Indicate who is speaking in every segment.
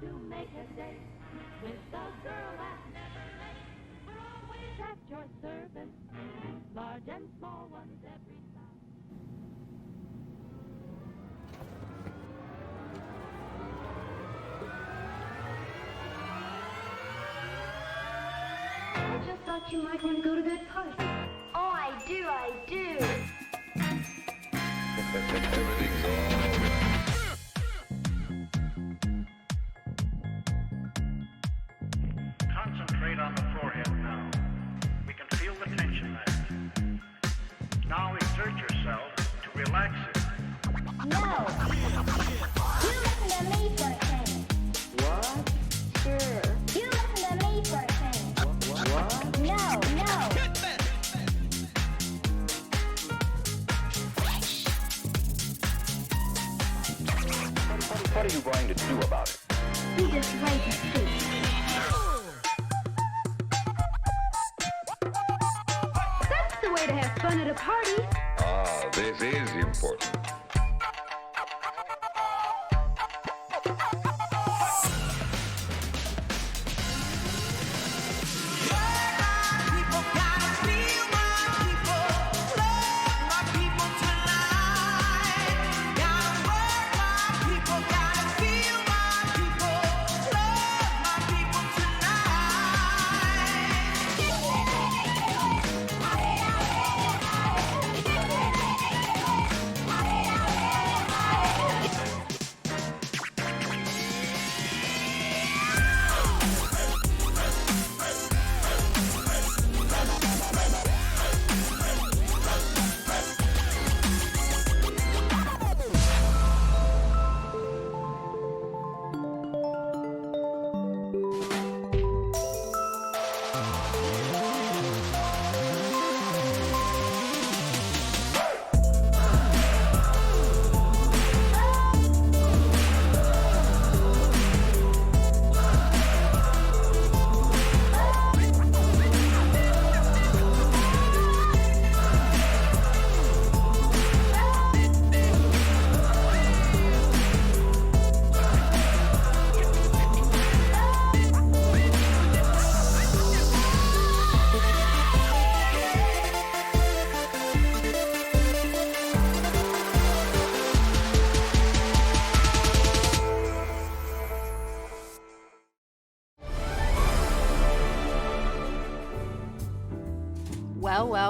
Speaker 1: to make a day with the girl that's never late. We're always at your service, large and small ones every size.
Speaker 2: I just thought you might want to go to that party. Oh, I do.
Speaker 3: Everything's all right.
Speaker 4: Concentrate on the forehead now. We can feel the tension there. Now exert yourself to relax it.
Speaker 2: No. You listen to me for a change.
Speaker 5: What? Sure.
Speaker 2: You listen to me for a change.
Speaker 5: What?
Speaker 2: No.
Speaker 3: What are you going to do about it?
Speaker 2: You just wait and see. That's the way to have fun at a party.
Speaker 3: Ah, this is important.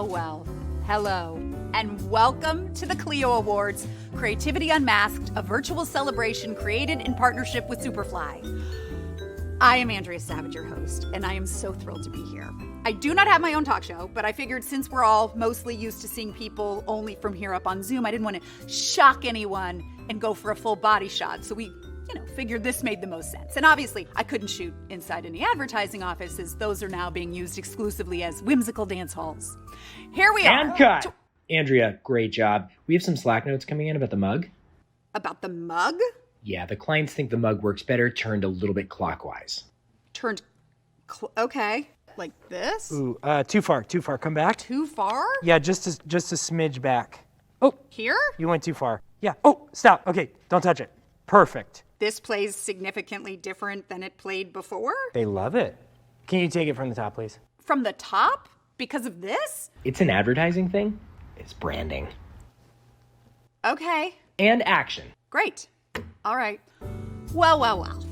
Speaker 6: Well. Hello, and welcome to the Clio Awards, Creativity Unmasked, a virtual celebration created in partnership with Superfly. I am Andrea Savage, your host, and I am so thrilled to be here. I do not have my own talk show, but I figured since we're all mostly used to seeing people only from here up on Zoom, I didn't want to shock anyone and go for a full body shot, so we figured this made the most sense. And obviously, I couldn't shoot inside any advertising offices. Those are now being used exclusively as whimsical dance halls. Here we are.
Speaker 7: And cut! Andrea, great job. We have some Slack notes coming in about the mug.
Speaker 6: About the mug?
Speaker 7: Yeah, the clients think the mug works better turned a little bit clockwise.
Speaker 6: Okay. Like this?
Speaker 8: Ooh, too far. Come back.
Speaker 6: Too far?
Speaker 8: Yeah, just a smidge back. Oh,
Speaker 6: here?
Speaker 8: You went too far. Yeah. Oh, stop. Okay, don't touch it. Perfect.
Speaker 6: This plays significantly different than it played before?
Speaker 8: They love it. Can you take it from the top, please?
Speaker 6: From the top? Because of this?
Speaker 7: It's an advertising thing. It's branding.
Speaker 6: Okay.
Speaker 7: And action.
Speaker 6: Great. All right. Well.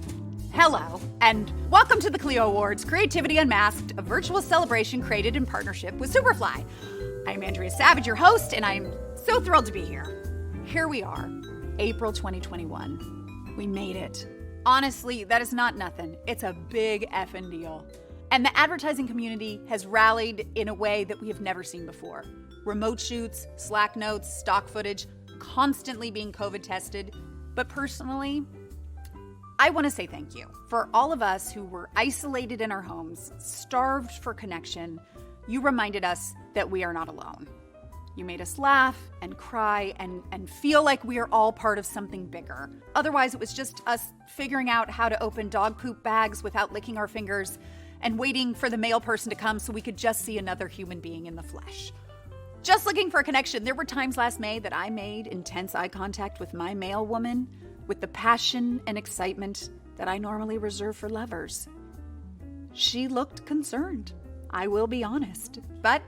Speaker 6: Hello, and welcome to the Clio Awards, Creativity Unmasked, a virtual celebration created in partnership with Superfly. I'm Andrea Savage, your host, and I'm so thrilled to be here. Here we are, April 2021. We made it. Honestly, that is not nothing. It's a big effing deal. And the advertising community has rallied in a way that we have never seen before. Remote shoots, Slack notes, stock footage, constantly being COVID tested. But personally, I want to say thank you. For all of us who were isolated in our homes, starved for connection, you reminded us that we are not alone. You made us laugh and cry and feel like we are all part of something bigger. Otherwise, it was just us figuring out how to open dog poop bags without licking our fingers and waiting for the mail person to come so we could just see another human being in the flesh. Just looking for a connection. There were times last May that I made intense eye contact with my mail woman with the passion and excitement that I normally reserve for lovers. She looked concerned, I will be honest. But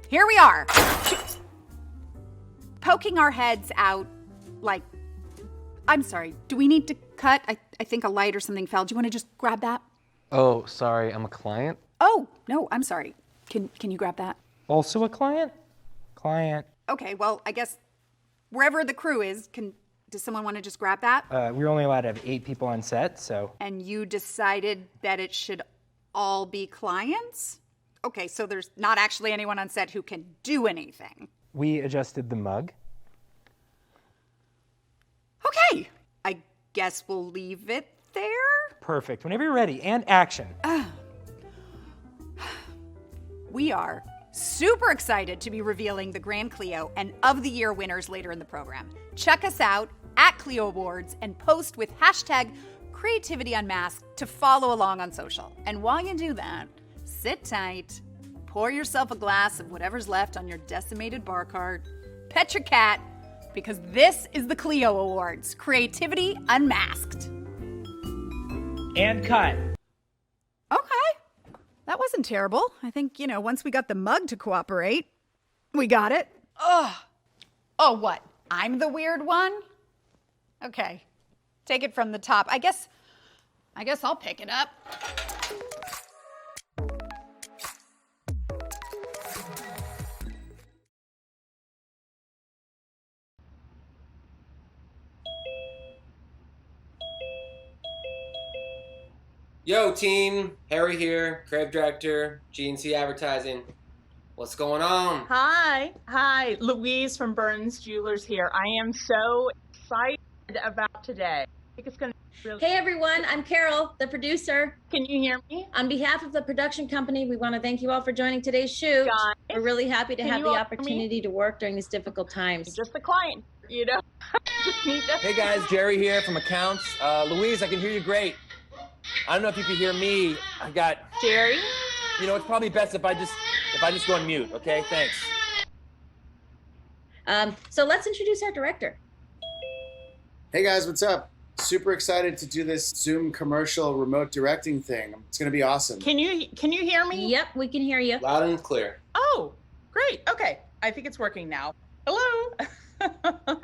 Speaker 6: here we are, poking our heads out like, I'm sorry, do we need to cut? I think a light or something fell. Do you want to just grab that?
Speaker 9: Oh, sorry, I'm a client.
Speaker 6: Oh, no, I'm sorry. Can you grab that?
Speaker 8: Also a client? Client.
Speaker 6: Okay, well, I guess wherever the crew is, does someone want to just grab that?
Speaker 8: We're only allowed to have 8 people on set, so.
Speaker 6: And you decided that it should all be clients? Okay, so there's not actually anyone on set who can do anything.
Speaker 8: We adjusted the mug.
Speaker 6: Okay, I guess we'll leave it there.
Speaker 8: Perfect. Whenever you're ready. And action.
Speaker 6: We are super excited to be revealing the Grand Clio and of the Year winners later in the program. Check us out at Clio Awards and post with hashtag Creativity Unmasked to follow along on social. And while you do that, sit tight, pour yourself a glass of whatever's left on your decimated bar cart, pet your cat, because this is the Clio Awards, Creativity Unmasked.
Speaker 7: And cut.
Speaker 6: Okay, that wasn't terrible. I think, once we got the mug to cooperate, we got it. Ugh. Oh, what? I'm the weird one? Okay, take it from the top. I guess I'll pick it up.
Speaker 10: Yo team, Harry here, creative director, GNC Advertising. What's going on?
Speaker 11: Hi, Louise from Burns Jewelers here. I am so excited about today. I think it's going to be really...
Speaker 12: Hey everyone, I'm Carol, the producer.
Speaker 11: Can you hear me?
Speaker 12: On behalf of the production company, we want to thank you all for joining today's shoot.
Speaker 11: Guys,
Speaker 12: we're really happy to
Speaker 11: can
Speaker 12: have
Speaker 11: you
Speaker 12: the
Speaker 11: all hear
Speaker 12: opportunity to work during these difficult times.
Speaker 11: Just the client, Just need to...
Speaker 10: Hey guys, Jerry here from accounts. Louise, I can hear you great. I don't know if you can hear me. I got...
Speaker 11: Jerry?
Speaker 10: It's probably best if I just go on mute, okay? Thanks.
Speaker 12: So let's introduce our director.
Speaker 13: Hey guys, what's up? Super excited to do this Zoom commercial remote directing thing. It's gonna be awesome.
Speaker 11: Can you hear me?
Speaker 12: Yep, we can hear you.
Speaker 10: Loud and clear.
Speaker 11: Oh, great. Okay, I think it's working now. Hello.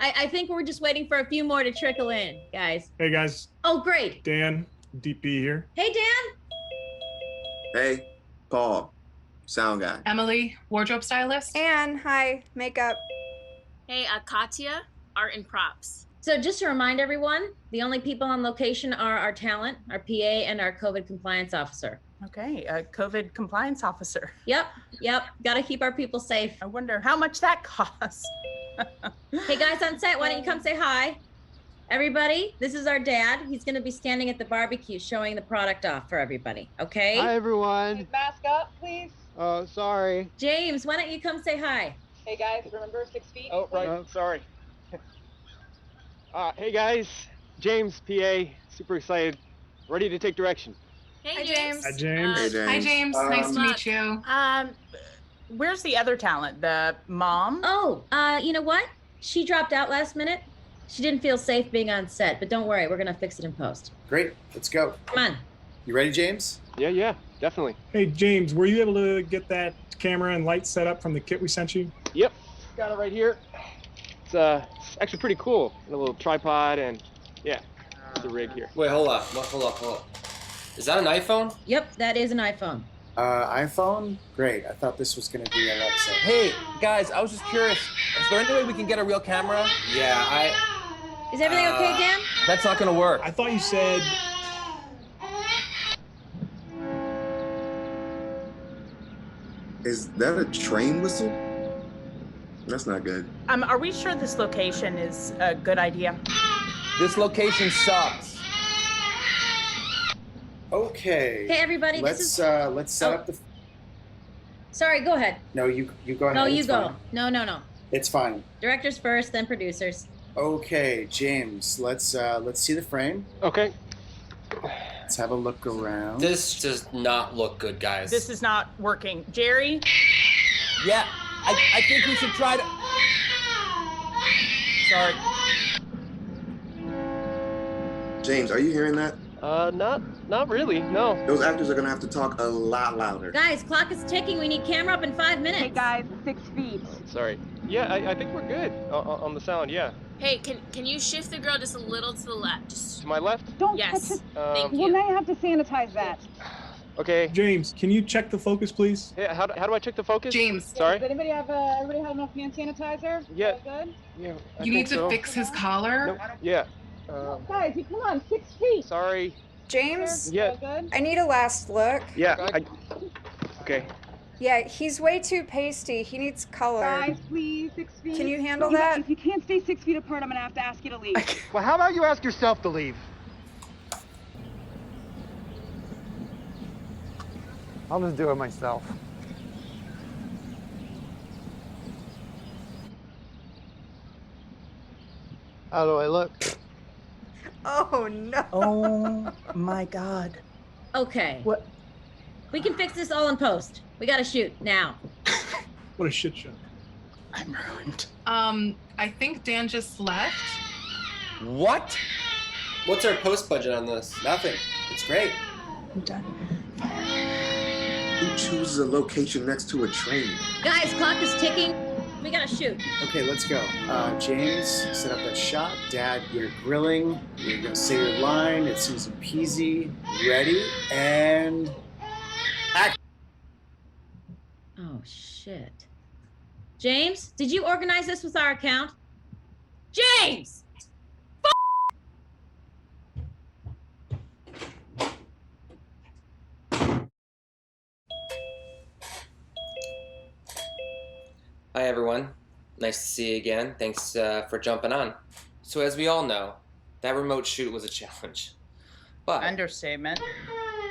Speaker 12: I think we're just waiting for a few more to trickle in, guys.
Speaker 14: Hey guys.
Speaker 12: Oh, great.
Speaker 14: Dan, DP here.
Speaker 12: Hey, Dan.
Speaker 15: Hey, Paul, sound guy.
Speaker 16: Emily, wardrobe stylist.
Speaker 17: Anne, hi, makeup.
Speaker 18: Hey, Katya, art and props.
Speaker 12: So just to remind everyone, the only people on location are our talent, our PA, and our COVID compliance officer.
Speaker 11: Okay, a COVID compliance officer.
Speaker 12: Yep. Got to keep our people safe.
Speaker 11: I wonder how much that costs.
Speaker 12: Hey guys on set, why don't you come say hi? Everybody, this is our dad. He's going to be standing at the barbecue showing the product off for everybody, okay?
Speaker 19: Hi, everyone.
Speaker 20: Mask up, please.
Speaker 19: Oh, sorry.
Speaker 12: James, why don't you come say hi?
Speaker 20: Hey, guys, remember 6 feet?
Speaker 19: Oh, right. Sorry. Hey, guys. James, PA. Super excited. Ready to take direction.
Speaker 18: Hey,
Speaker 16: James.
Speaker 14: Hi, James.
Speaker 15: Hey, James.
Speaker 16: Hi, James. Nice to meet you.
Speaker 11: Where's the other talent? The mom?
Speaker 12: Oh, you know what? She dropped out last minute. She didn't feel safe being on set, but don't worry, we're gonna fix it in post.
Speaker 13: Great, let's go.
Speaker 12: Come on.
Speaker 13: You ready, James?
Speaker 19: Yeah, definitely.
Speaker 14: Hey, James, were you able to get that camera and light set up from the kit we sent you?
Speaker 19: Yep, got it right here. It's actually pretty cool. A little tripod and, yeah, the rig here.
Speaker 10: Wait, hold up. Is that an iPhone?
Speaker 12: Yep, that is an iPhone.
Speaker 13: iPhone? Great, I thought this was gonna be Alexa.
Speaker 10: Hey, guys, I was just curious. Is there any way we can get a real camera? Yeah,
Speaker 12: Is everything okay, Dan?
Speaker 10: That's not gonna work.
Speaker 14: I thought you said...
Speaker 15: Is that a train whistle? That's not good.
Speaker 11: Are we sure this location is a good idea?
Speaker 10: This location sucks.
Speaker 13: Okay.
Speaker 12: Hey, everybody,
Speaker 13: let's set up the...
Speaker 12: Sorry, go ahead.
Speaker 13: No, you go ahead.
Speaker 12: No, you
Speaker 13: it's
Speaker 12: go.
Speaker 13: fine.
Speaker 12: No.
Speaker 13: It's fine.
Speaker 12: Directors first, then producers.
Speaker 13: Okay, James, let's see the frame.
Speaker 19: Okay.
Speaker 13: Let's have a look around.
Speaker 10: This does not look good, guys.
Speaker 11: This is not working. Jerry?
Speaker 10: Yeah, I think we should try to... Sorry.
Speaker 15: James, are you hearing that?
Speaker 19: Not really, no.
Speaker 15: Those actors are gonna have to talk a lot louder.
Speaker 12: Guys, clock is ticking. We need camera up in 5 minutes.
Speaker 20: Hey guys, 6 feet.
Speaker 19: Sorry. Yeah, I think we're good on the sound, yeah.
Speaker 18: Hey, can you shift the girl just a little to the left? Just
Speaker 19: To my left?
Speaker 20: Don't
Speaker 18: yes.
Speaker 20: touch it.
Speaker 18: Thank
Speaker 20: Well,
Speaker 18: you.
Speaker 20: now you have to sanitize that.
Speaker 19: Okay.
Speaker 14: James, can you check the focus, please?
Speaker 19: Yeah, how do I check the focus?
Speaker 16: James.
Speaker 19: Sorry?
Speaker 20: Does everybody have enough hand sanitizer?
Speaker 19: Yeah.
Speaker 20: Is that good?
Speaker 19: Yeah, I
Speaker 16: You
Speaker 19: think
Speaker 16: need to
Speaker 19: so.
Speaker 16: fix his collar.
Speaker 19: Nope. Yeah.
Speaker 20: Guys, you come on, 6 feet.
Speaker 19: Sorry.
Speaker 17: James,
Speaker 19: Yeah.
Speaker 20: Good.
Speaker 17: I need a last look.
Speaker 19: Yeah, okay.
Speaker 17: Yeah, he's way too pasty. He needs color.
Speaker 20: Guys, please, 6 feet.
Speaker 17: Can you handle that?
Speaker 20: If you can't stay 6 feet apart, I'm gonna have to ask you to leave.
Speaker 19: Well, how about you ask yourself to leave?
Speaker 21: I'll just do it myself. How do I look?
Speaker 17: Oh no.
Speaker 11: Oh my God.
Speaker 12: Okay.
Speaker 11: What?
Speaker 12: We can fix this all in post. We gotta shoot now.
Speaker 14: What a shit show.
Speaker 11: I'm ruined.
Speaker 16: I think Dan just left.
Speaker 10: What? What's our post budget on this?
Speaker 13: Nothing. It's great.
Speaker 11: I'm done.
Speaker 15: Who chooses a location next to a train?
Speaker 12: Guys, clock is ticking. We gotta shoot.
Speaker 13: Okay, let's go. James, set up that shot. Dad, you're grilling. You're gonna say your line. It's easy peasy. Ready? And act.
Speaker 12: Oh, shit. James, did you organize this with our account? James!
Speaker 10: Hi everyone, nice to see you again. Thanks for jumping on. So as we all know, that remote shoot was a challenge. But
Speaker 11: Understatement.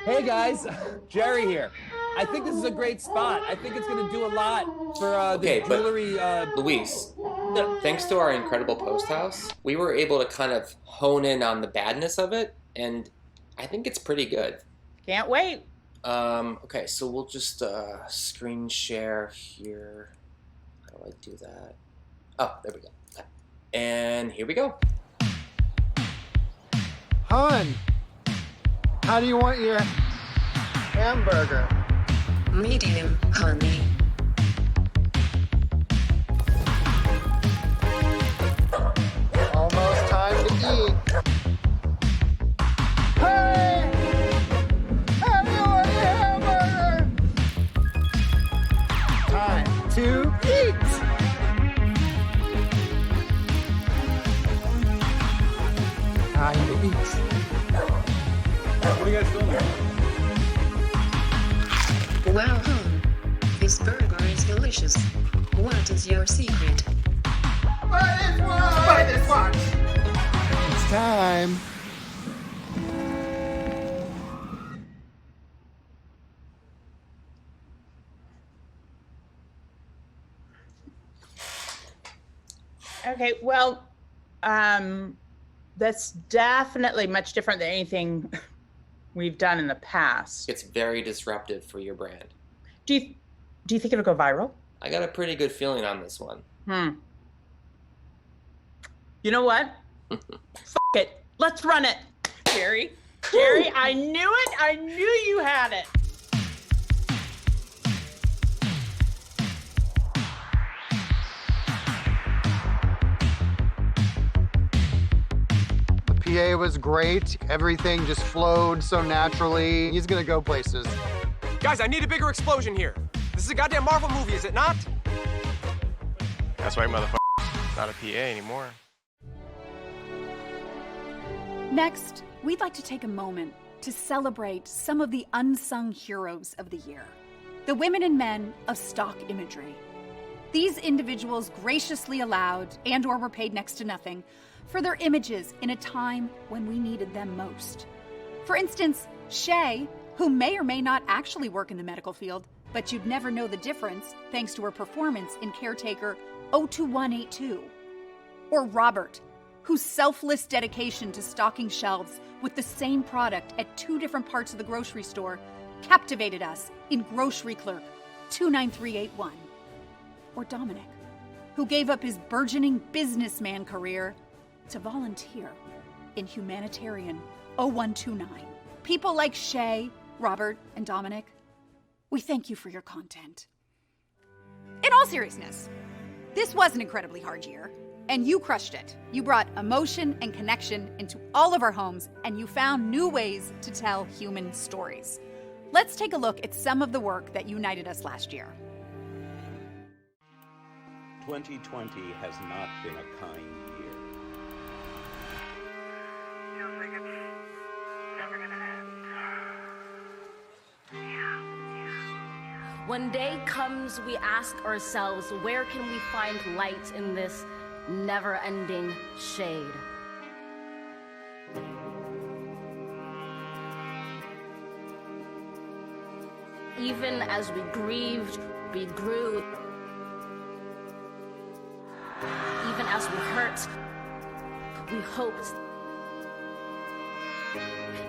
Speaker 22: Hey guys, Jerry here. I think this is a great spot. I think it's gonna do a lot for the jewelry.
Speaker 10: Luis, thanks to our incredible post house, we were able to kind of hone in on the badness of it, and I think it's pretty good.
Speaker 11: Can't wait.
Speaker 10: Okay, so we'll just screen share here. How do I do that? Oh, there we go. And here we go.
Speaker 21: Hun, how do you want your hamburger?
Speaker 23: Medium, honey.
Speaker 21: Almost time to eat. Hey! How do you want your hamburger? Time to eat! Time to eat. What are you guys doing there?
Speaker 23: Well, hon, this burger is delicious. What is your secret?
Speaker 21: Buy this watch! It's time.
Speaker 11: Okay, well, that's definitely much different than anything we've done in the past.
Speaker 10: It's very disruptive for your brand.
Speaker 11: Do you think it'll go viral?
Speaker 10: I got a pretty good feeling on this one.
Speaker 11: You know what? F it. Let's run it. Jerry, I knew it. I knew you had it.
Speaker 21: PA was great. Everything just flowed so naturally. He's gonna go places.
Speaker 19: Guys, I need a bigger explosion here. This is a goddamn Marvel movie, is it not? That's right, motherfucker. It's not a PA anymore.
Speaker 6: Next, we'd like to take a moment to celebrate some of the unsung heroes of the year, the women and men of stock imagery. These individuals graciously allowed and/or were paid next to nothing for their images in a time when we needed them most. For instance, Shay, who may or may not actually work in the medical field, but you'd never know the difference thanks to her performance in Caretaker 02182. Or Robert, whose selfless dedication to stocking shelves with the same product at 2 different parts of the grocery store captivated us in Grocery Clerk 29381. Or Dominic, who gave up his burgeoning businessman career to volunteer in Humanitarian 0129. People like Shay, Robert, and Dominic, we thank you for your content. In all seriousness, this was an incredibly hard year, and you crushed it. You brought emotion and connection into all of our homes, and you found new ways to tell human stories. Let's take a look at some of the work that united us last year.
Speaker 1: 2020 has not been a kind year.
Speaker 4: When day comes, we ask ourselves, where can we find light in this never-ending shade? Even as we grieved, we grew. Even as we hurt, we hoped.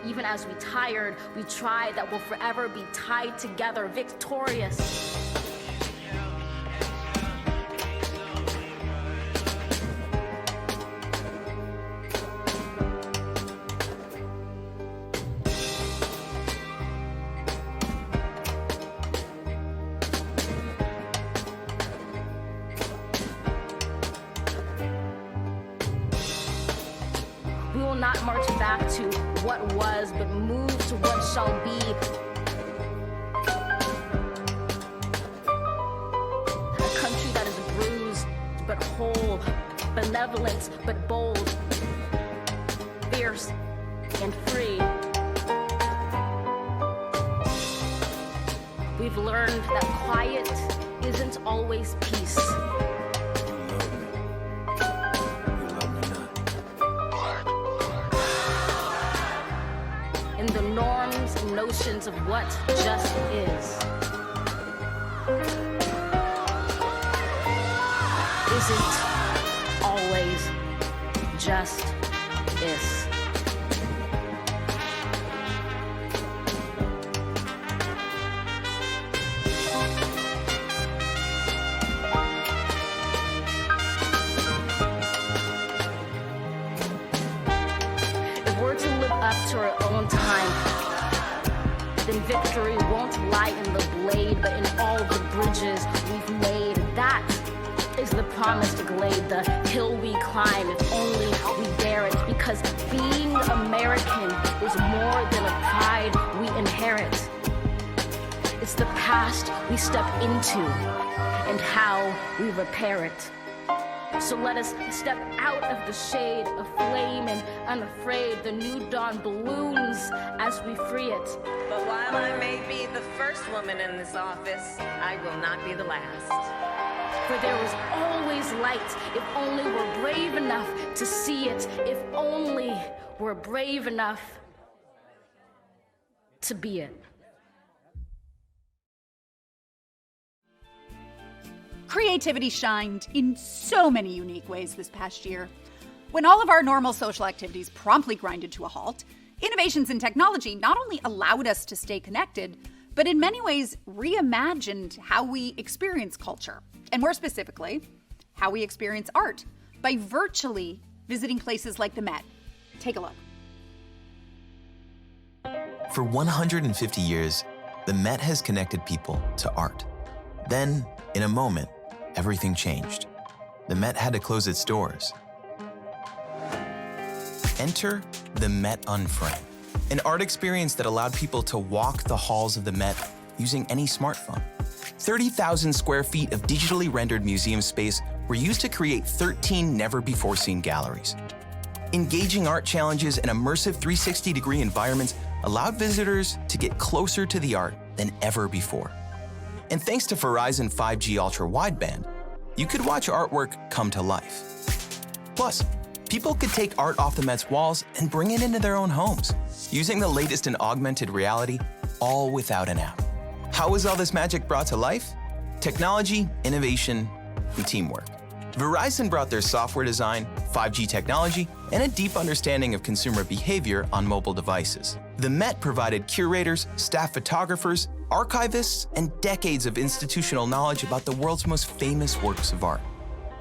Speaker 4: Even as we tired, we tried that we'll forever be tied together, victorious. We will not march back to what was, but move to what shall be. A country that is bruised but whole, benevolent but bold, fierce and free. We've learned that quiet isn't always peace. In the norms and notions of what just is. Isn't always just is. If we're to live up to our own time, then victory won't lie in the blade, but in all the bridges we've made. That is the promised glade, the hill we climb, if only we dare it, because being American is more than a pride we inherit. It's the past we step into and how we repair it. So let us step out of the shade, aflame and unafraid. The new dawn blooms as we free it.
Speaker 5: But while I may be the first woman in this office, I will not be the last.
Speaker 4: For there is always light, if only we're brave enough to see it, if only we're brave enough to be it.
Speaker 6: Creativity shined in so many unique ways this past year. When all of our normal social activities promptly grinded to a halt, innovations in technology not only allowed us to stay connected, but in many ways reimagined how we experience culture, and more specifically, how we experience art by virtually visiting places like the Met. Take a look.
Speaker 24: For 150 years, the Met has connected people to art. Then, in a moment, everything changed. The Met had to close its doors. Enter the Met Unframed, an art experience that allowed people to walk the halls of the Met using any smartphone. 30,000 square feet of digitally rendered museum space were used to create 13 never-before-seen galleries. Engaging art challenges and immersive 360-degree environments allowed visitors to get closer to the art than ever before. And thanks to Verizon 5G Ultra Wideband, you could watch artwork come to life. Plus, people could take art off the Met's walls and bring it into their own homes, using the latest in augmented reality, all without an app. How was all this magic brought to life? Technology, innovation, and teamwork. Verizon brought their software design, 5G technology, and a deep understanding of consumer behavior on mobile devices. The Met provided curators, staff photographers, archivists, and decades of institutional knowledge about the world's most famous works of art.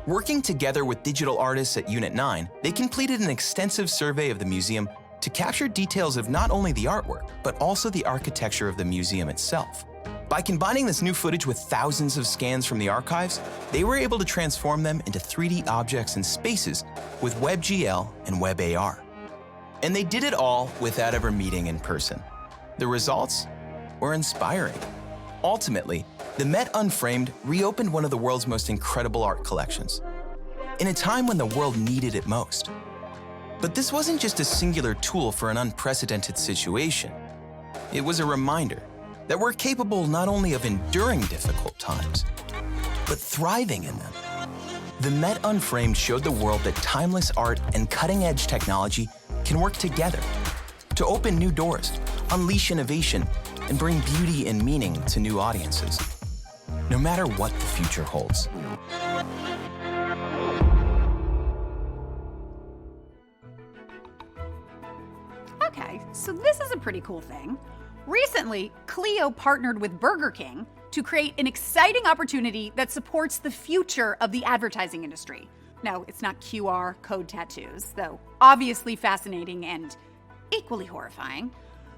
Speaker 24: Working together with digital artists at Unit 9, they completed an extensive survey of the museum, to capture details of not only the artwork, but also the architecture of the museum itself. By combining this new footage with thousands of scans from the archives, they were able to transform them into 3D objects and spaces with WebGL and WebAR. And they did it all without ever meeting in person. The results were inspiring. Ultimately, the Met Unframed reopened one of the world's most incredible art collections, in a time when the world needed it most. But this wasn't just a singular tool for an unprecedented situation. It was a reminder that we're capable not only of enduring difficult times, but thriving in them. The Met Unframed showed the world that timeless art and cutting-edge technology can work together to open new doors, unleash innovation, and bring beauty and meaning to new audiences, no matter what the future holds.
Speaker 6: Okay, so this is a pretty cool thing. Recently, Clio partnered with Burger King to create an exciting opportunity that supports the future of the advertising industry. No, it's not QR code tattoos, though obviously fascinating and equally horrifying.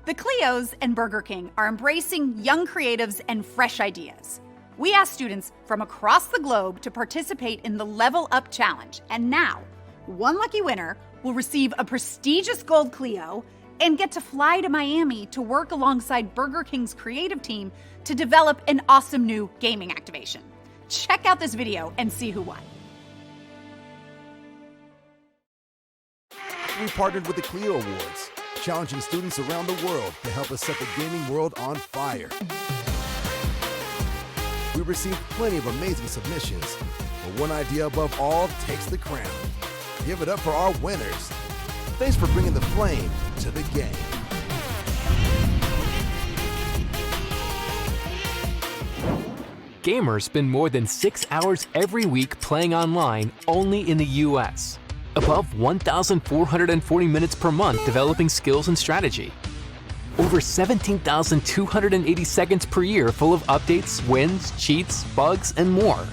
Speaker 6: The Clios and Burger King are embracing young creatives and fresh ideas. We asked students from across the globe to participate in the Level Up Challenge, and now, one lucky winner will receive a prestigious gold Clio and get to fly to Miami to work alongside Burger King's creative team to develop an awesome new gaming activation. Check out this video and see who won.
Speaker 2: We partnered with the Clio Awards, challenging students around the world to help us set the gaming world on fire. We received plenty of amazing submissions, but one idea above all takes the crown. Give it up for our winners. Thanks for bringing the flame to the game.
Speaker 3: Gamers spend more than 6 hours every week playing online only in the US. Above 1,440 minutes per month developing skills and strategy. Over 17,280 seconds per year full of updates, wins, cheats, bugs, and more.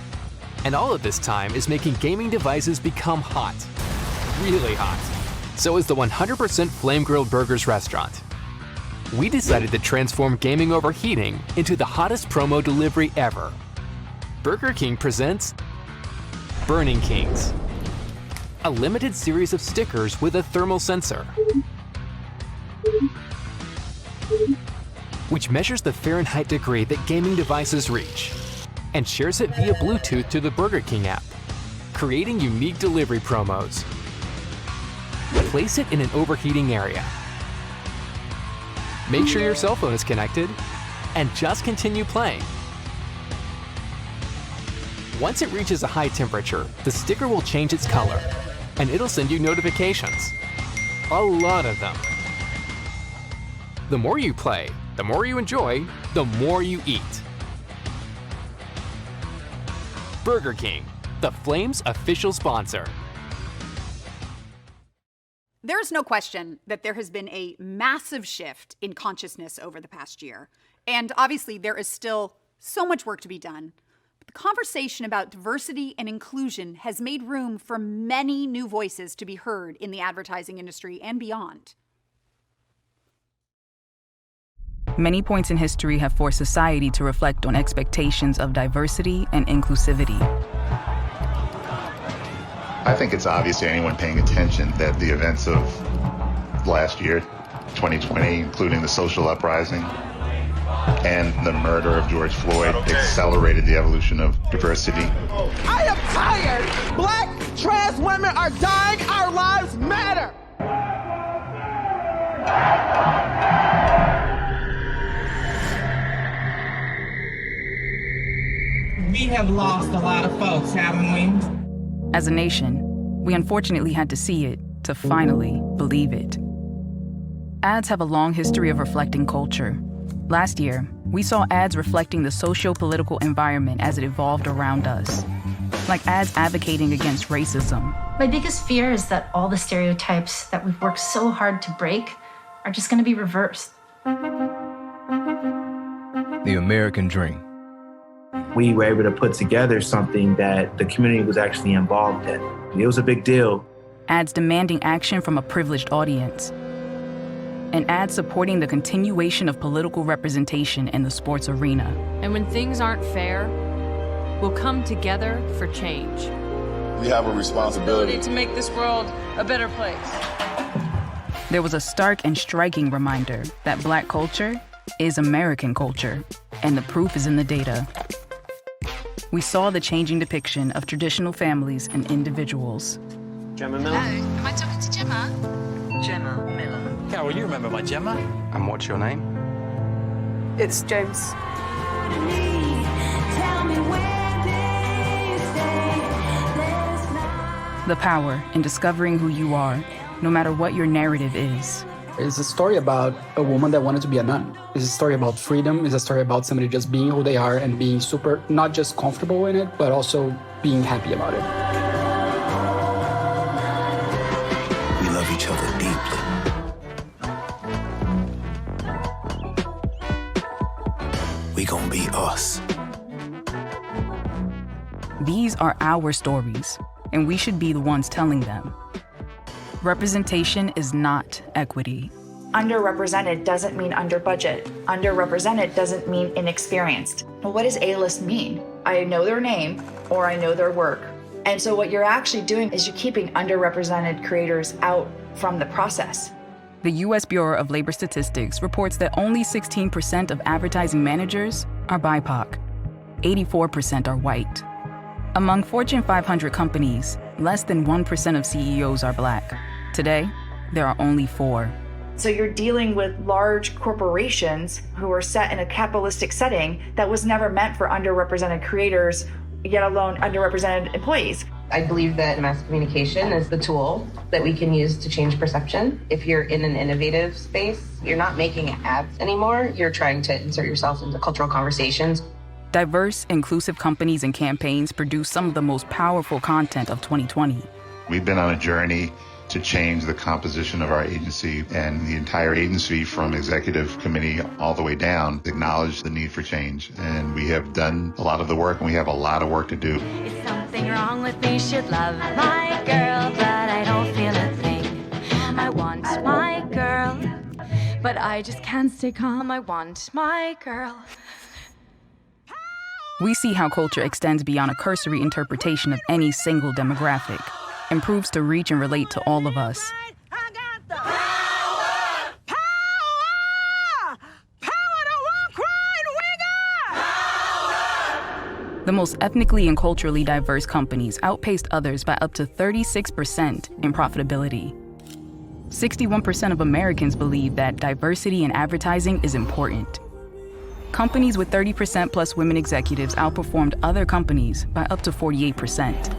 Speaker 3: And all of this time is making gaming devices become hot. Really hot. So is the 100% flame-grilled burgers restaurant. We decided to transform gaming overheating into the hottest promo delivery ever. Burger King presents Burning Kings, a limited series of stickers with a thermal sensor, which measures the Fahrenheit degree that gaming devices reach and shares it via Bluetooth to the Burger King app, creating unique delivery promos. Place it in an overheating area. Make sure your cell phone is connected, and just continue playing. Once it reaches a high temperature, the sticker will change its color, and it'll send you notifications. A lot of them. The more you play, the more you enjoy, the more you eat. Burger King, the Flame's official sponsor.
Speaker 6: There's no question that there has been a massive shift in consciousness over the past year. And obviously, there is still so much work to be done. But the conversation about diversity and inclusion has made room for many new voices to be heard in the advertising industry and beyond.
Speaker 8: Many points in history have forced society to reflect on expectations of diversity and inclusivity.
Speaker 9: I think it's obvious to anyone paying attention that the events of last year, 2020, including the social uprising and the murder of George Floyd, accelerated the evolution of diversity.
Speaker 25: I am tired! Black trans women are dying! Our lives matter!
Speaker 26: We have lost a lot of folks, haven't we?
Speaker 8: As a nation, we unfortunately had to see it to finally believe it. Ads have a long history of reflecting culture. Last year, we saw ads reflecting the socio-political environment as it evolved around us, like ads advocating against racism.
Speaker 27: My biggest fear is that all the stereotypes that we've worked so hard to break are just going to be reversed.
Speaker 28: The American dream.
Speaker 29: We were able to put together something that the community was actually involved in. It was a big deal.
Speaker 8: Ads demanding action from a privileged audience. and ads supporting the continuation of political representation in the sports arena.
Speaker 7: And when things aren't fair, we'll come together for change.
Speaker 12: We have a responsibility
Speaker 7: to make this world a better place.
Speaker 8: There was a stark and striking reminder that Black culture is American culture, and the proof is in the data. We saw the changing depiction of traditional families and individuals.
Speaker 13: Gemma Miller?
Speaker 23: Hello, am I talking to Gemma?
Speaker 13: Gemma Miller.
Speaker 22: Carol, you remember my Gemma?
Speaker 13: And what's your name?
Speaker 14: It's James.
Speaker 8: The power in discovering who you are, no matter what your narrative is.
Speaker 15: It's a story about a woman that wanted to be a nun. It's a story about freedom. It's a story about somebody just being who they are and being super, not just comfortable in it, but also being happy about it.
Speaker 24: We love each other deeply. We gon' be us.
Speaker 8: These are our stories, and we should be the ones telling them. Representation is not equity.
Speaker 16: Underrepresented doesn't mean under budget. Underrepresented doesn't mean inexperienced. Well, what does A-list mean? I know their name or I know their work. And so what you're actually doing is you're keeping underrepresented creators out from the process.
Speaker 8: The U.S. Bureau of Labor Statistics reports that only 16% of advertising managers are BIPOC. 84% are white. Among Fortune 500 companies, less than 1% of CEOs are Black. Today, there are only 4.
Speaker 16: So you're dealing with large corporations who are set in a capitalistic setting that was never meant for underrepresented creators, yet alone underrepresented employees.
Speaker 17: I believe that mass communication is the tool that we can use to change perception. If you're in an innovative space, you're not making ads anymore. You're trying to insert yourself into cultural conversations.
Speaker 8: Diverse, inclusive companies and campaigns produce some of the most powerful content of 2020.
Speaker 9: We've been on a journey to change the composition of our agency, and the entire agency from executive committee all the way down acknowledged the need for change. And we have done a lot of the work, and we have a lot of work to do.
Speaker 18: Is something wrong with me? Should love my girl, but I don't feel a thing. I want my girl, but I just can't stay calm. I want my girl.
Speaker 8: We see how culture extends beyond a cursory interpretation of any single demographic and proves to reach and relate to all of us. The most ethnically and culturally diverse companies outpaced others by up to 36% in profitability. 61% of Americans believe that diversity in advertising is important. Companies with 30% plus women executives outperformed other companies by up to 48%.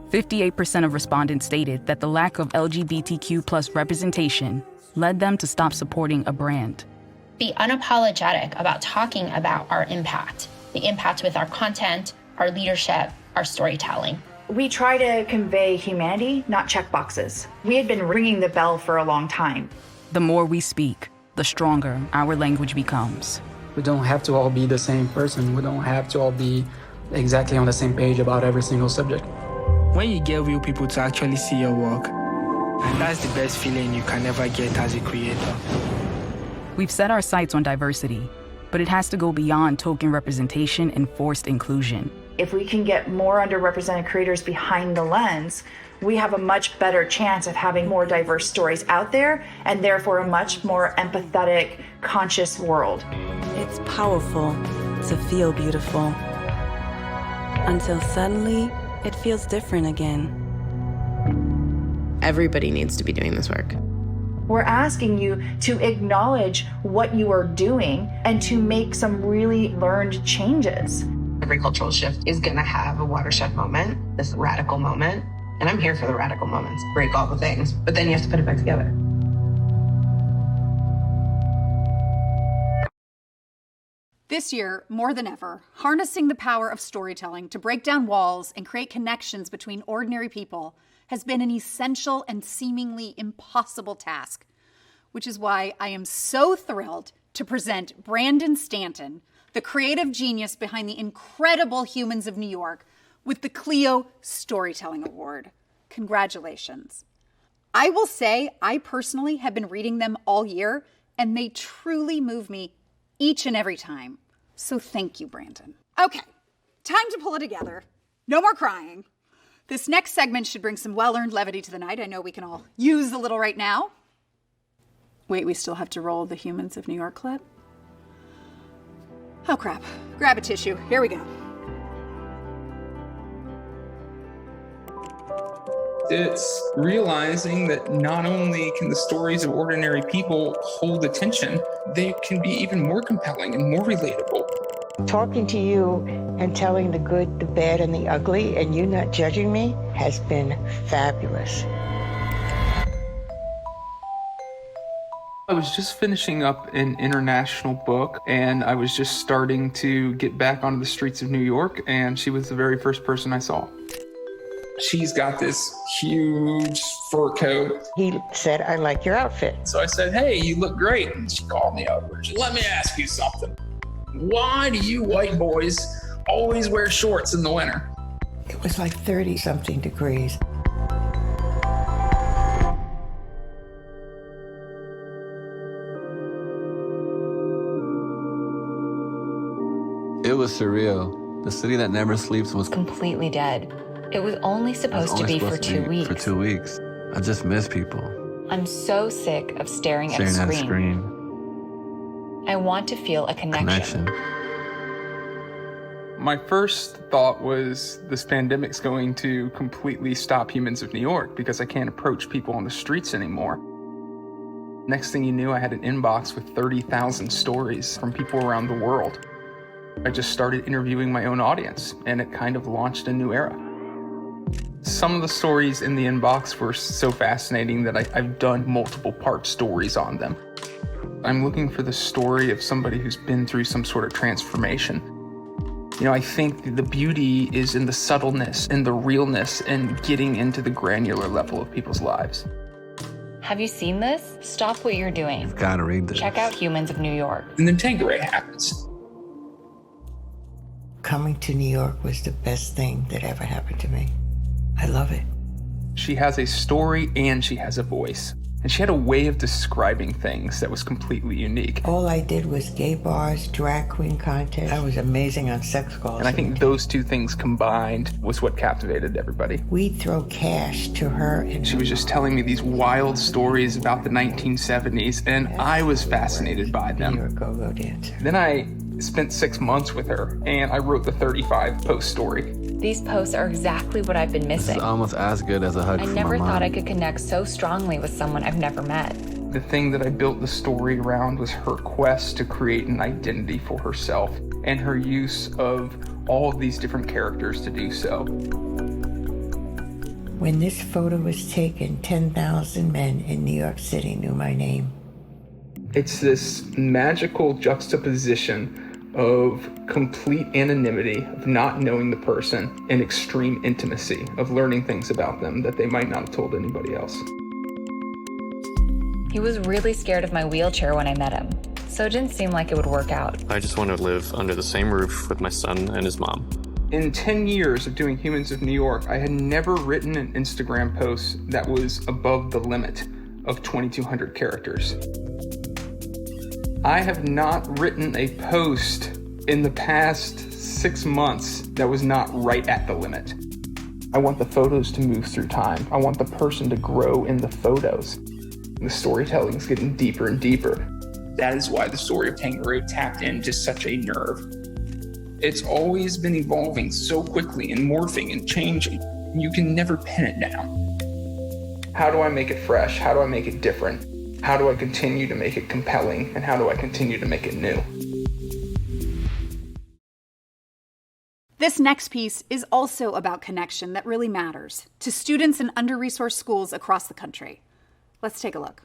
Speaker 8: 58% of respondents stated that the lack of LGBTQ plus representation led them to stop supporting a brand.
Speaker 27: Be unapologetic about talking about our impact, the impact with our content, our leadership, our storytelling.
Speaker 16: We try to convey humanity, not checkboxes. We had been ringing the bell for a long time.
Speaker 8: The more we speak, the stronger our language becomes.
Speaker 15: We don't have to all be the same person. We don't have to all be exactly on the same page about every single subject.
Speaker 20: When you get real people to actually see your work, and that's the best feeling you can ever get as a creator.
Speaker 8: We've set our sights on diversity, but it has to go beyond token representation and forced inclusion.
Speaker 16: If we can get more underrepresented creators behind the lens, we have a much better chance of having more diverse stories out there, and therefore a much more empathetic, conscious world.
Speaker 30: It's powerful to feel beautiful, until suddenly it feels different again.
Speaker 31: Everybody needs to be doing this work.
Speaker 16: We're asking you to acknowledge what you are doing and to make some really learned changes.
Speaker 17: Every cultural shift is going to have a watershed moment, this radical moment. And I'm here for the radical moments, break all the things, but then you have to put it back together.
Speaker 6: This year, more than ever, harnessing the power of storytelling to break down walls and create connections between ordinary people has been an essential and seemingly impossible task, which is why I am so thrilled to present Brandon Stanton, the creative genius behind the incredible Humans of New York, with the Clio Storytelling Award. Congratulations. I will say I personally have been reading them all year, and they truly move me each and every time. So thank you, Brandon. Okay, time to pull it together. No more crying. This next segment should bring some well-earned levity to the night. I know we can all use a little right now. Wait, we still have to roll the Humans of New York clip? Oh crap, grab a tissue, here we go.
Speaker 1: It's realizing that not only can the stories of ordinary people hold attention, they can be even more compelling and more relatable.
Speaker 2: Talking to you and telling the good, the bad, and the ugly, and you not judging me, has been fabulous.
Speaker 1: I was just finishing up an international book, and I was just starting to get back onto the streets of New York, and she was the very first person I saw. She's got this huge fur coat.
Speaker 2: He said, I like your outfit.
Speaker 1: So I said, hey, you look great. And she called me over. She said, let me ask you something. Why do you white boys always wear shorts in the winter?
Speaker 2: It was like 30-something degrees.
Speaker 3: It was surreal. The city that never sleeps was
Speaker 4: completely dead. It was only supposed to be for 2 weeks.
Speaker 3: For 2 weeks. I just miss people.
Speaker 4: I'm so sick of staring at a screen. I want to feel a connection.
Speaker 1: My first thought was this pandemic's going to completely stop Humans of New York because I can't approach people on the streets anymore. Next thing you knew, I had an inbox with 30,000 stories from people around the world. I just started interviewing my own audience, and it kind of launched a new era. Some of the stories in the inbox were so fascinating that I've done multiple part stories on them. I'm looking for the story of somebody who's been through some sort of transformation. You know, I think the beauty is in the subtleness and the realness and getting into the granular level of people's lives.
Speaker 4: Have you seen this? Stop what you're doing.
Speaker 3: You've got to read this.
Speaker 4: Check out Humans of New York.
Speaker 1: And then Tanqueray happens.
Speaker 2: Coming to New York was the best thing that ever happened to me. I love it.
Speaker 1: She has a story and she has a voice. And she had a way of describing things that was completely unique.
Speaker 2: All I did was gay bars, drag queen contests. I was amazing on sex calls.
Speaker 1: And I think those two things combined was what captivated everybody.
Speaker 2: We'd throw cash to her. And
Speaker 1: she was just telling me these wild stories about the 1970s, and I was fascinated by them.
Speaker 2: You're a go-go dancer.
Speaker 1: Then I spent 6 months with her, and I wrote the 35 post story.
Speaker 4: These posts are exactly what I've been missing.
Speaker 3: This is almost as good as a hug
Speaker 4: I
Speaker 3: from
Speaker 4: never
Speaker 3: my mom.
Speaker 4: thought I could connect so strongly with someone I've never met.
Speaker 1: The thing that I built the story around was her quest to create an identity for herself and her use of all of these different characters to do so.
Speaker 2: When this photo was taken, 10,000 men in New York City knew my name.
Speaker 1: It's this magical juxtaposition of complete anonymity, of not knowing the person, and extreme intimacy of learning things about them that they might not have told anybody else.
Speaker 4: He was really scared of my wheelchair when I met him, so it didn't seem like it would work out.
Speaker 5: I just want to live under the same roof with my son and his mom.
Speaker 1: In 10 years of doing Humans of New York, I had never written an Instagram post that was above the limit of 2,200 characters. I have not written a post in the past 6 months that was not right at the limit. I want the photos to move through time. I want the person to grow in the photos. The storytelling is getting deeper and deeper. That is why the story of Tanqueray tapped into such a nerve. It's always been evolving so quickly and morphing and changing. You can never pin it down. How do I make it fresh? How do I make it different? How do I continue to make it compelling? And how do I continue to make it new?
Speaker 6: This next piece is also about connection that really matters to students in under-resourced schools across the country. Let's take a look.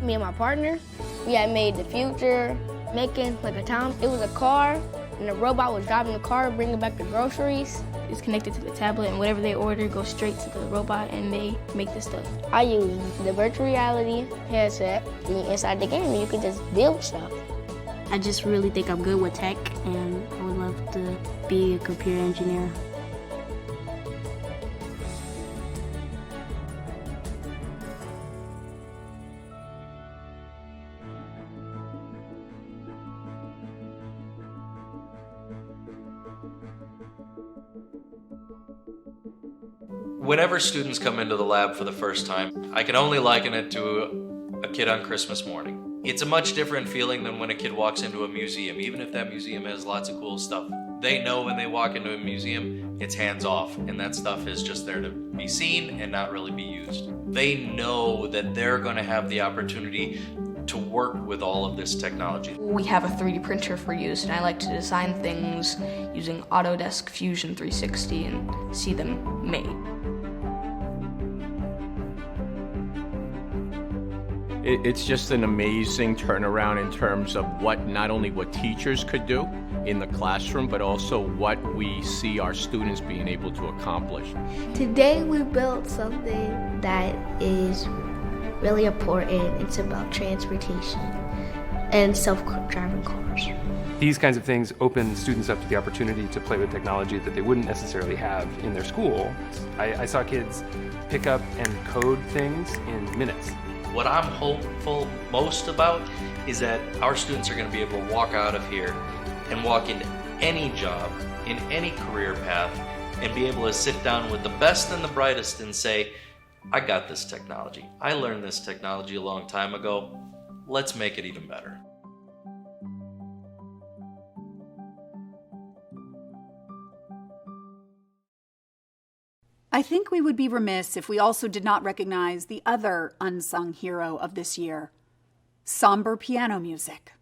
Speaker 10: Me and my partner, we had made the future, making like a town. It was a car, and the robot was driving the car, bringing back the groceries. It's connected to the tablet, and whatever they order goes straight to the robot, and they make the stuff. I use the virtual reality headset, and inside the game, you can just build stuff. I just really think I'm good with tech, and I would love to be a computer engineer.
Speaker 7: Whenever students come into the lab for the first time, I can only liken it to a kid on Christmas morning. It's a much different feeling than when a kid walks into a museum, even if that museum has lots of cool stuff. They know when they walk into a museum, it's hands off, and that stuff is just there to be seen and not really be used. They know that they're going to have the opportunity to work with all of this technology.
Speaker 11: We have a 3D printer for use, and I like to design things using Autodesk Fusion 360 and see them made.
Speaker 12: It's just an amazing turnaround in terms of not only what teachers could do in the classroom, but also what we see our students being able to accomplish.
Speaker 10: Today we built something that is really important. It's about transportation and self-driving cars.
Speaker 19: These kinds of things open students up to the opportunity to play with technology that they wouldn't necessarily have in their school. I saw kids pick up and code things in minutes.
Speaker 7: What I'm hopeful most about is that our students are going to be able to walk out of here and walk into any job, in any career path, and be able to sit down with the best and the brightest and say, I got this technology. I learned this technology a long time ago. Let's make it even better.
Speaker 6: I think we would be remiss if we also did not recognize the other unsung hero of this year, somber piano music.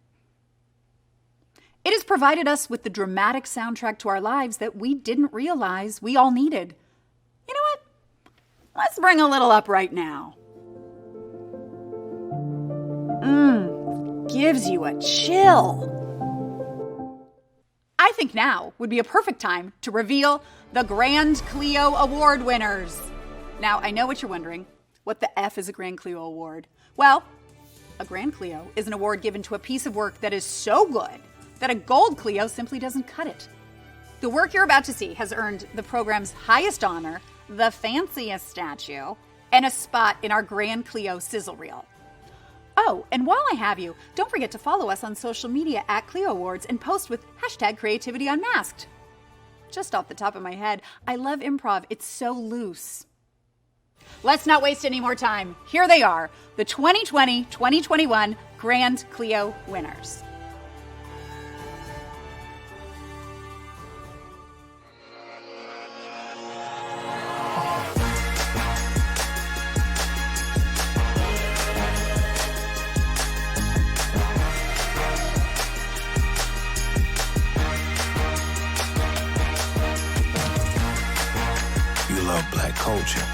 Speaker 6: It has provided us with the dramatic soundtrack to our lives that we didn't realize we all needed. You know what? Let's bring a little up right now. Gives you a chill. I think now would be a perfect time to reveal the Grand Clio Award winners. Now, I know what you're wondering. What the F is a Grand Clio Award? Well, a Grand Clio is an award given to a piece of work that is so good that a Gold Clio simply doesn't cut it. The work you're about to see has earned the program's highest honor, the fanciest statue, and a spot in our Grand Clio sizzle reel. Oh, and while I have you, don't forget to follow us on social media at Clio Awards and post with #Creativity Unmasked. Just off the top of my head, I love improv. It's so loose. Let's not waste any more time. Here they are, the 2020-2021 Grand Clio winners.
Speaker 21: Black culture,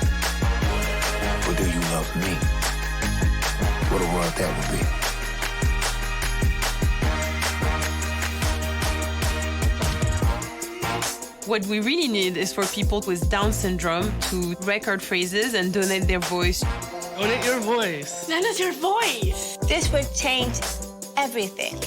Speaker 21: but do you love me? What a world that would
Speaker 22: be. What we really need is for people with Down syndrome to record phrases and donate their voice.
Speaker 20: Donate your voice.
Speaker 22: Lend us your voice.
Speaker 23: This will change everything.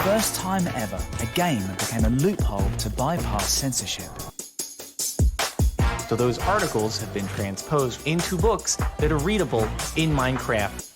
Speaker 25: First time ever, a game became a loophole to bypass censorship.
Speaker 26: So those articles have been transposed into books that are readable in Minecraft.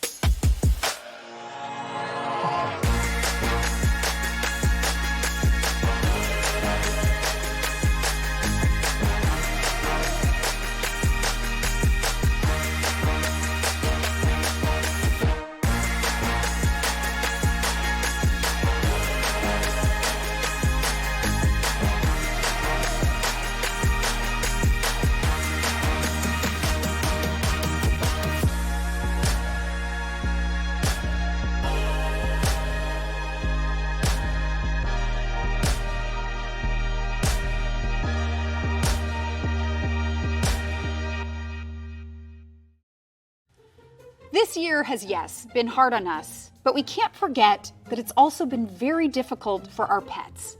Speaker 6: This year has, yes, been hard on us, but we can't forget that it's also been very difficult for our pets.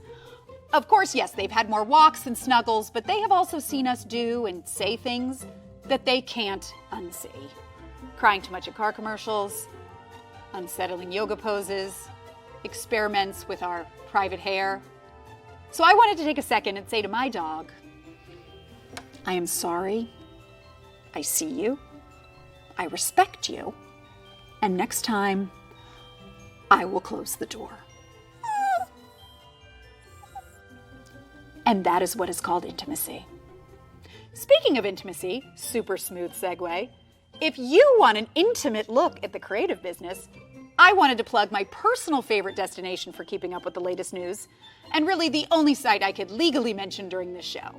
Speaker 6: Of course, yes, they've had more walks and snuggles, but they have also seen us do and say things that they can't unsee. Crying too much at car commercials, unsettling yoga poses, experiments with our private hair. So I wanted to take a second and say to my dog, I am sorry, I see you, I respect you, and next time, I will close the door. And that is what is called intimacy. Speaking of intimacy, super smooth segue, if you want an intimate look at the creative business, I wanted to plug my personal favorite destination for keeping up with the latest news, and really the only site I could legally mention during this show.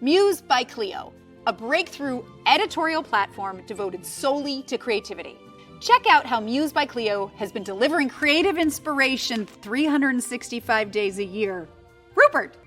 Speaker 6: Muse by Clio, a breakthrough editorial platform devoted solely to creativity. Check out how Muse by Clio has been delivering creative inspiration 365 days a year. Rupert!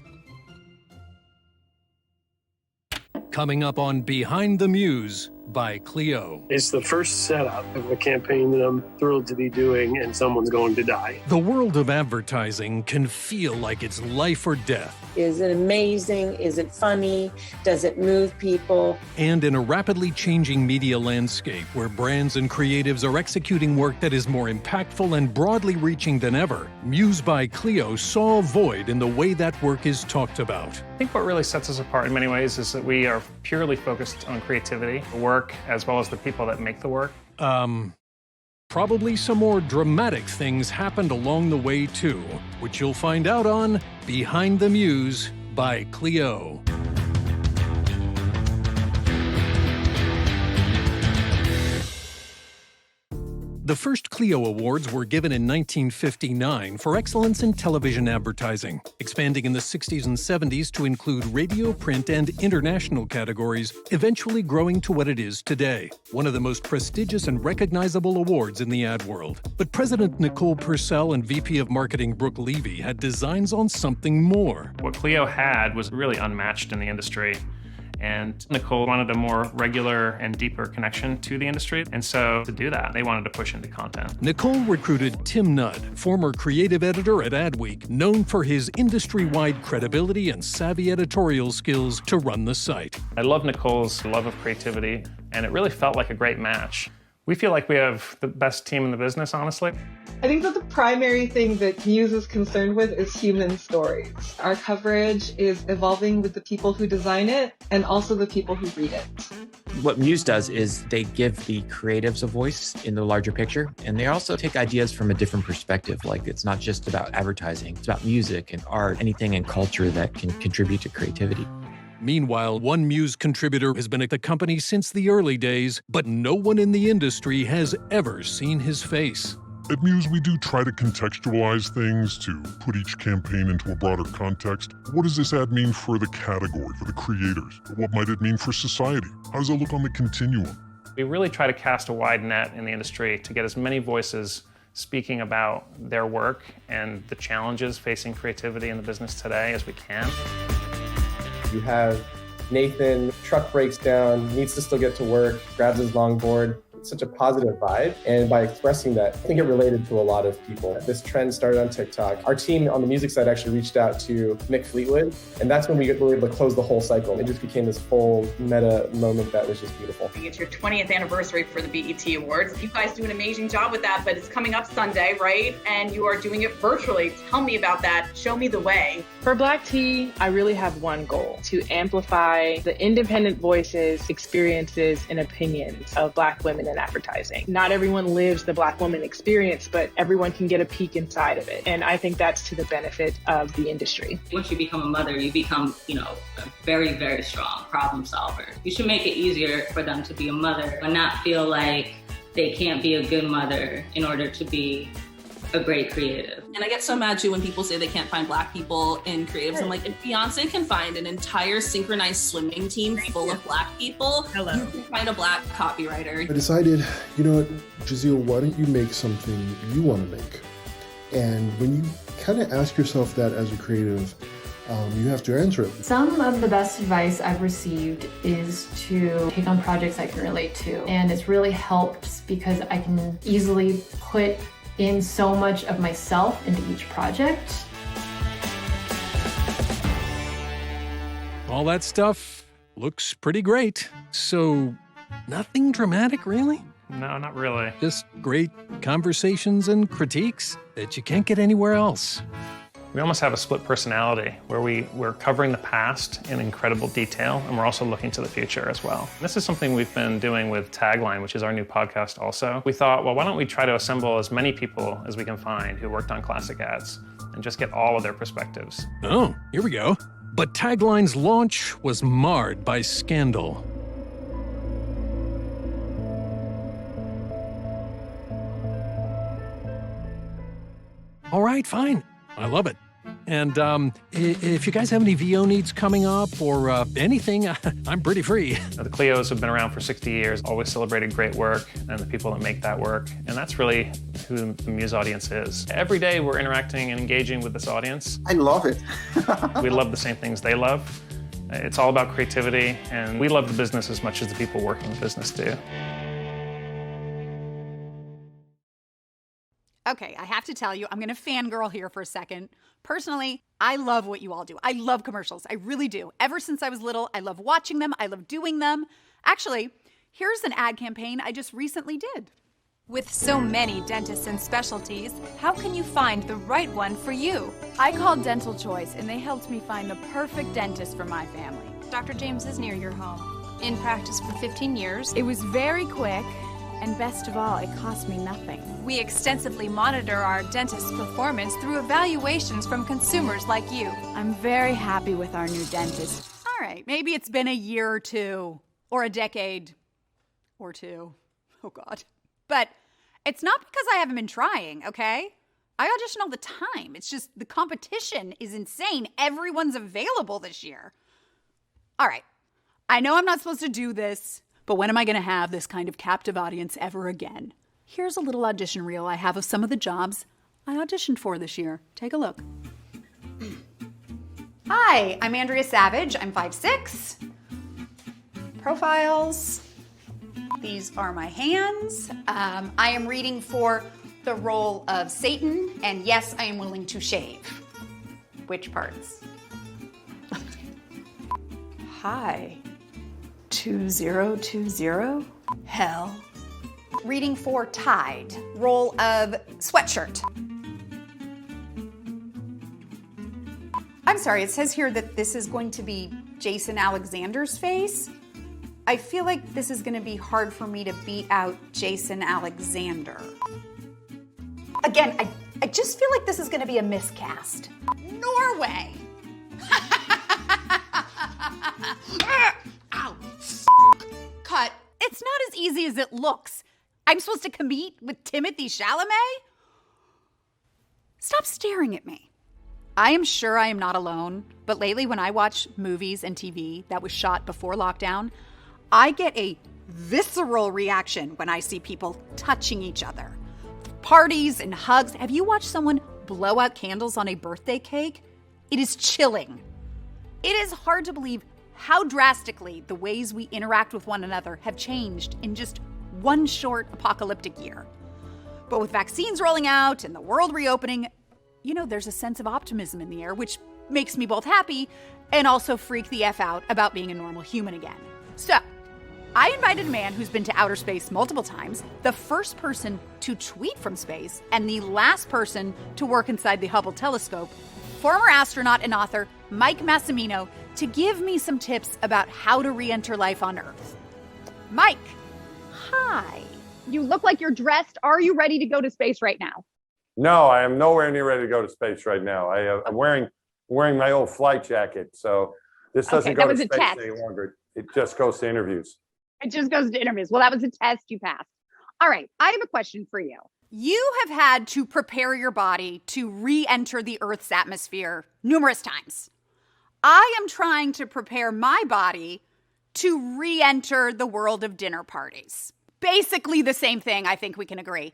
Speaker 8: Coming up on Behind the Muse by Clio.
Speaker 9: It's the first setup of a campaign that I'm thrilled to be doing, and someone's going to die.
Speaker 8: The world of advertising can feel like it's life or death.
Speaker 13: Is it amazing? Is it funny? Does it move people?
Speaker 8: And in a rapidly changing media landscape where brands and creatives are executing work that is more impactful and broadly reaching than ever, Muse by Clio saw a void in the way that work is talked about.
Speaker 14: I think what really sets us apart in many ways is that we are purely focused on creativity, the work, as well as the people that make the work.
Speaker 8: Probably some more dramatic things happened along the way too, which you'll find out on Behind the Muse by Clio. The first Clio Awards were given in 1959 for excellence in television advertising, expanding in the 60s and 70s to include radio, print, and international categories, eventually growing to what it is today, one of the most prestigious and recognizable awards in the ad world. But President Nicole Purcell and VP of Marketing Brooke Levy had designs on something more.
Speaker 14: What Clio had was really unmatched in the industry. And Nicole wanted a more regular and deeper connection to the industry. And so to do that, they wanted to push into content.
Speaker 8: Nicole recruited Tim Nudd, former creative editor at Adweek, known for his industry-wide credibility and savvy editorial skills to run the site.
Speaker 14: I love Nicole's love of creativity, and it really felt like a great match. We feel like we have the best team in the business, honestly.
Speaker 15: I think that the primary thing that Muse is concerned with is human stories. Our coverage is evolving with the people who design it and also the people who read it.
Speaker 18: What Muse does is they give the creatives a voice in the larger picture, and they also take ideas from a different perspective. Like, it's not just about advertising, it's about music and art, anything in culture that can contribute to creativity.
Speaker 8: Meanwhile, one Muse contributor has been at the company since the early days, but no one in the industry has ever seen his face.
Speaker 24: At Muse, we do try to contextualize things to put each campaign into a broader context. What does this ad mean for the category, for the creators? What might it mean for society? How does it look on the continuum?
Speaker 14: We really try to cast a wide net in the industry to get as many voices speaking about their work and the challenges facing creativity in the business today as we can.
Speaker 27: You have Nathan, truck breaks down, needs to still get to work, grabs his longboard. It's such a positive vibe. And by expressing that, I think it related to a lot of people. This trend started on TikTok. Our team on the music side actually reached out to Mick Fleetwood. And that's when we were able to close the whole cycle. It just became this full meta moment that was just beautiful.
Speaker 28: It's your 20th anniversary for the BET Awards. You guys do an amazing job with that, but it's coming up Sunday, right? And you are doing it virtually. Tell me about that. Show me the way.
Speaker 15: For Black Tea, I really have one goal: to amplify the independent voices, experiences, and opinions of Black women in advertising. Not everyone lives the Black woman experience, but everyone can get a peek inside of it. And I think that's to the benefit of the industry.
Speaker 29: Once you become a mother, you become, a very, very strong problem solver. You should make it easier for them to be a mother and not feel like they can't be a good mother in order to be a great creative.
Speaker 11: And I get so mad too when people say they can't find Black people in creatives. I'm like, if Beyonce can find an entire synchronized swimming team full of Black people, you can find a Black copywriter.
Speaker 31: I decided, you know what, Jazeel, why don't you make something you want to make? And when you kind of ask yourself that as a creative, you have to answer it.
Speaker 1: Some of the best advice I've received is to take on projects I can relate to. And it's really helped because I can easily put in so much of myself into each project.
Speaker 8: All that stuff looks pretty great. So, nothing dramatic, really?
Speaker 14: No, not really.
Speaker 8: Just great conversations and critiques that you can't get anywhere else.
Speaker 14: We almost have a split personality where we're covering the past in incredible detail, and we're also looking to the future as well. This is something we've been doing with Tagline, which is our new podcast also. We thought, well, why don't we try to assemble as many people as we can find who worked on classic ads and just get all of their perspectives.
Speaker 8: Oh, here we go. But Tagline's launch was marred by scandal. All right, fine. I love it. And if you guys have any VO needs coming up or anything, I'm pretty free.
Speaker 14: The Clios have been around for 60 years, always celebrated great work and the people that make that work. And that's really who the Muse audience is. Every day we're interacting and engaging with this audience.
Speaker 2: I love it.
Speaker 14: We love the same things they love. It's all about creativity, and we love the business as much as the people working the business do.
Speaker 6: Okay, I have to tell you, I'm going to fangirl here for a second. Personally, I love what you all do. I love commercials. I really do. Ever since I was little, I love watching them. I love doing them. Actually, here's an ad campaign I just recently did.
Speaker 3: With so many dentists and specialties, how can you find the right one for you? I called Dental Choice, and they helped me find the perfect dentist for my family. Dr. James is near your home. In practice for 15 years. It was very quick. And best of all, it cost me nothing. We extensively monitor our dentist's performance through evaluations from consumers like you. I'm very happy with our new dentist.
Speaker 6: All right, maybe it's been a year or two, or a decade or two. Oh, God. But it's not because I haven't been trying, okay? I audition all the time. It's just the competition is insane. Everyone's available this year. All right, I know I'm not supposed to do this, but when am I going to have this kind of captive audience ever again? Here's a little audition reel I have of some of the jobs I auditioned for this year. Take a look. Hi, I'm Andrea Savage. I'm 5'6". Profiles. These are my hands. I am reading for the role of Satan, and yes, I am willing to shave. Which parts? Hi. 2020? Hell. Reading for Tide, role of sweatshirt. I'm sorry, it says here that this is going to be Jason Alexander's face. I feel like this is going to be hard for me to beat out Jason Alexander. Again, I just feel like this is going to be a miscast. Norway! Ow! Cut. It's not as easy as it looks. I'm supposed to compete with Timothée Chalamet? Stop staring at me. I am sure I am not alone, but lately when I watch movies and TV that was shot before lockdown, I get a visceral reaction when I see people touching each other. Parties and hugs. Have you watched someone blow out candles on a birthday cake? It is chilling. It is hard to believe how drastically the ways we interact with one another have changed in just one short apocalyptic year. But with vaccines rolling out and the world reopening, you know, there's a sense of optimism in the air, which makes me both happy and also freak the F out about being a normal human again. So, I invited a man who's been to outer space multiple times, the first person to tweet from space, and the last person to work inside the Hubble telescope, former astronaut and author Mike Massimino, to give me some tips about how to re-enter life on Earth. Mike, hi.
Speaker 4: You look like you're dressed. Are you ready to go to space right now?
Speaker 5: No, I am nowhere near ready to go to space right now. I'm wearing my old flight jacket, so this doesn't go to space any longer. It just goes to interviews.
Speaker 4: It just goes to interviews. Well, that was a test you passed. All right, I have a question for you.
Speaker 6: You have had to prepare your body to re-enter the Earth's atmosphere numerous times. I am trying to prepare my body to re-enter the world of dinner parties. Basically the same thing, I think we can agree.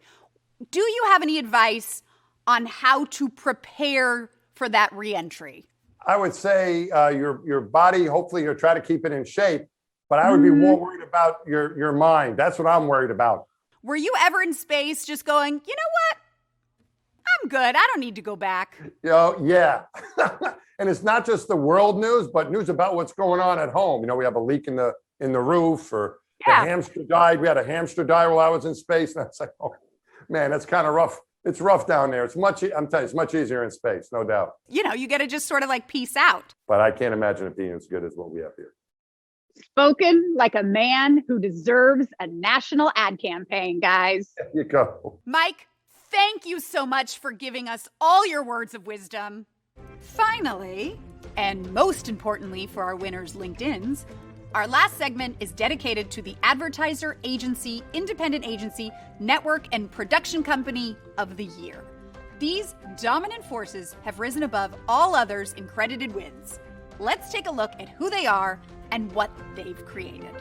Speaker 6: Do you have any advice on how to prepare for that re-entry?
Speaker 5: I would say your body, hopefully you'll try to keep it in shape, but I would be more worried about your mind. That's what I'm worried about.
Speaker 6: Were you ever in space just going, you know what? I'm good. I don't need to go back.
Speaker 5: Yeah. And it's not just the world news, but news about what's going on at home. We have a leak in the roof, or the hamster died. We had a hamster die while I was in space. And I was like, oh, man, that's kind of rough. It's rough down there. I'm telling you, it's much easier in space, no doubt.
Speaker 6: You got to just sort of like peace out.
Speaker 5: But I can't imagine it being as good as what we have here.
Speaker 4: Spoken like a man who deserves a national ad campaign, guys.
Speaker 5: There you go.
Speaker 6: Mike, thank you so much for giving us all your words of wisdom. Finally, and most importantly for our winners' LinkedIns, our last segment is dedicated to the Advertiser Agency, Independent Agency, Network, and Production Company of the Year. These dominant forces have risen above all others in credited wins. Let's take a look at who they are and what they've created.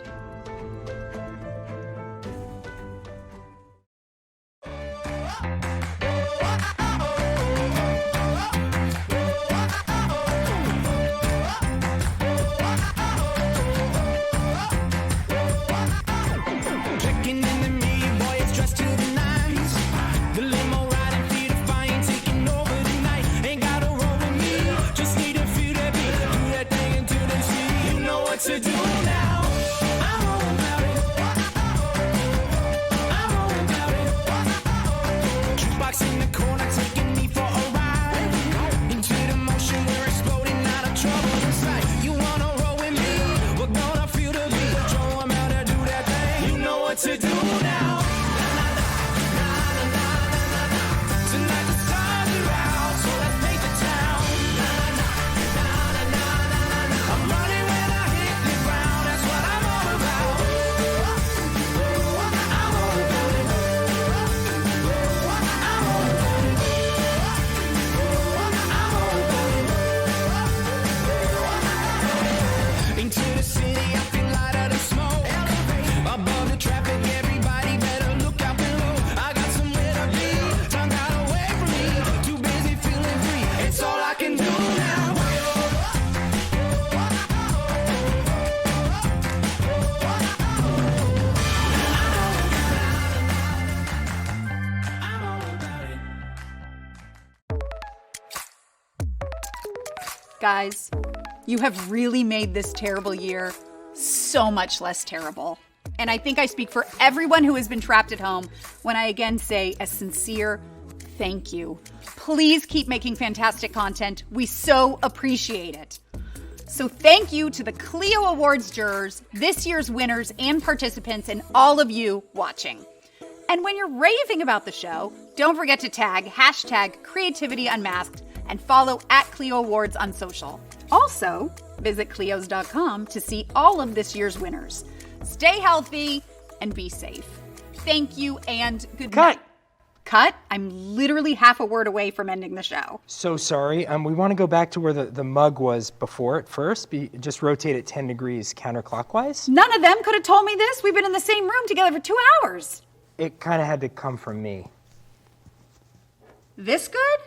Speaker 2: To do now, I'm all about it. I'm all about it. Jukebox in the corner, taking me for a ride. Into the motion, we're exploding out of trouble inside. You wanna roll with me? We're gonna feel the beat. Control, I'm out to do that thing. You know what to do now. Tonight the stars are out, so let's paint the town. I'm running with
Speaker 6: Guys, you have really made this terrible year so much less terrible. And I think I speak for everyone who has been trapped at home when I again say a sincere thank you. Please keep making fantastic content. We so appreciate it. So thank you to the Clio Awards jurors, this year's winners and participants, and all of you watching. And when you're raving about the show, don't forget to tag #CreativityUnmasked and follow @Clio Awards on social. Also, visit Clios.com to see all of this year's winners. Stay healthy and be safe. Thank you and good night. Cut? I'm literally half a word away from ending the show.
Speaker 7: So sorry. We want to go back to where the mug was before at first. Just rotate it 10 degrees counterclockwise.
Speaker 6: None of them could have told me this. We've been in the same room together for 2 hours.
Speaker 7: It kind of had to come from me.
Speaker 6: This good?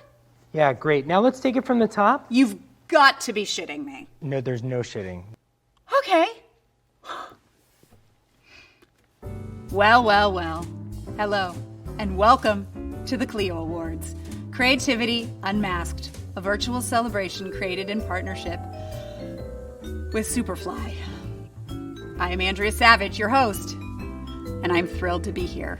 Speaker 7: Yeah, great. Now let's take it from the top.
Speaker 6: You've got to be shitting me.
Speaker 7: No, there's no shitting.
Speaker 6: Okay. Well. Hello, and welcome to the Clio Awards. Creativity Unmasked, a virtual celebration created in partnership with Superfly. I am Andrea Savage, your host, and I'm thrilled to be here.